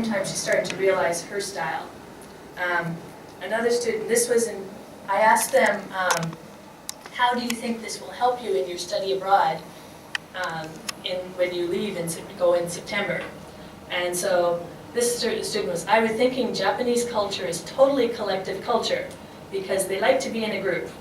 time she started to realize her style. Another student, I asked them, how do you think this will help you in your study abroad when you leave and go in September? And so this student was, I was thinking Japanese culture is totally collective culture because they like to be in a group.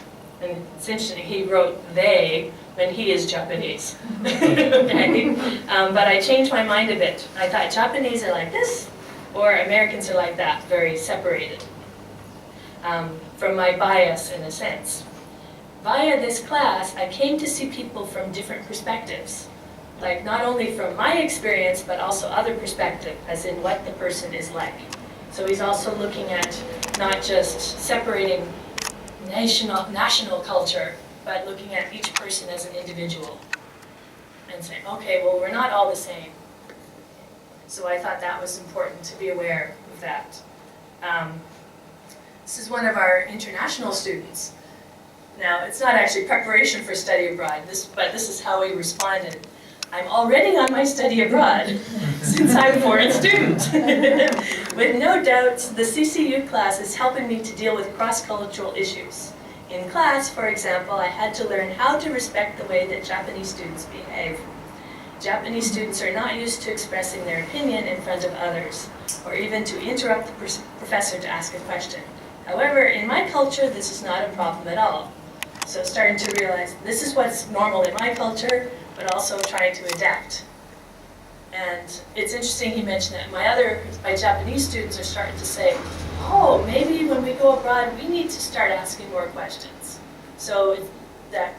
And it's interesting, he wrote they when he is Japanese. Okay? But I changed my mind a bit. I thought Japanese are like this, or Americans are like that, very separated from my bias in a sense. Via this class, I came to see people from different perspectives. Like not only from my experience, but also other perspective, as in what the person is like. So he's also looking at not just separating national culture, but looking at each person as an individual and saying, okay, well, we're not all the same. So I thought that was important to be aware of that. This is one of our international students. Now, it's not actually preparation for study abroad, but this is how he responded. I'm already on my study abroad, since I'm a foreign student. With no doubt, the CCU class is helping me to deal with cross-cultural issues. In class, for example, I had to learn how to respect the way that Japanese students behave. Japanese students are not used to expressing their opinion in front of others, or even to interrupt the professor to ask a question. However, in my culture, this is not a problem at all. So starting to realize this is what's normal in my culture, but also trying to adapt. And it's interesting he mentioned that my Japanese students are starting to say, oh, maybe when we go abroad, we need to start asking more questions. So that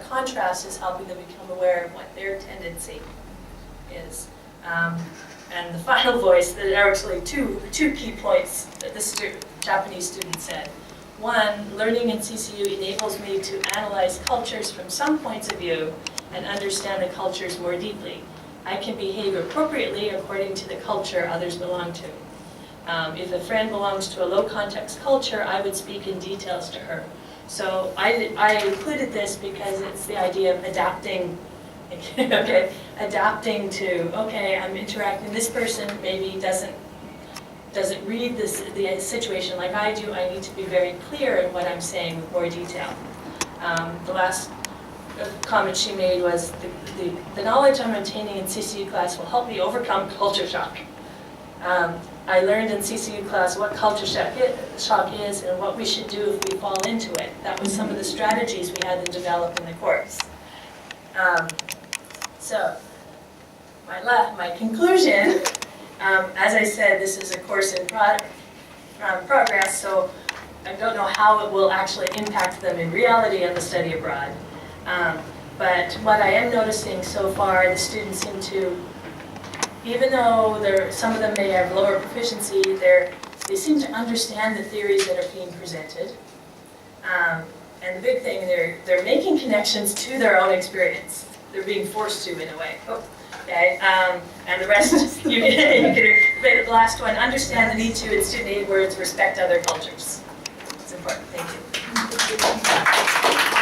contrast is helping them become aware of what their tendency is. And the final voice, there are actually two key points that this Japanese student said. One, learning in CCU enables me to analyze cultures from some points of view and understand the cultures more deeply. I can behave appropriately according to the culture others belong to. If a friend belongs to a low-context culture, I would speak in details to her. So I included this because it's the idea of adapting. Okay, adapting to, okay, I'm interacting, this person maybe doesn't read the situation like I do. I need to be very clear in what I'm saying with more detail. The last comment she made was, the knowledge I'm obtaining in CCU class will help me overcome culture shock. I learned in CCU class what culture shock is and what we should do if we fall into it. That was some of the strategies we had to develop in the course. So, my conclusion, as I said, this is a course in progress, so I don't know how it will actually impact them in reality on the study abroad. But what I am noticing so far, the students seem to, even though some of them may have lower proficiency, they seem to understand the theories that are being presented. And the big thing, they're making connections to their own experience. They're being forced to, in a way. Okay, and the rest, the last one, understand the need to, in student aid words, respect other cultures. It's important. Thank you.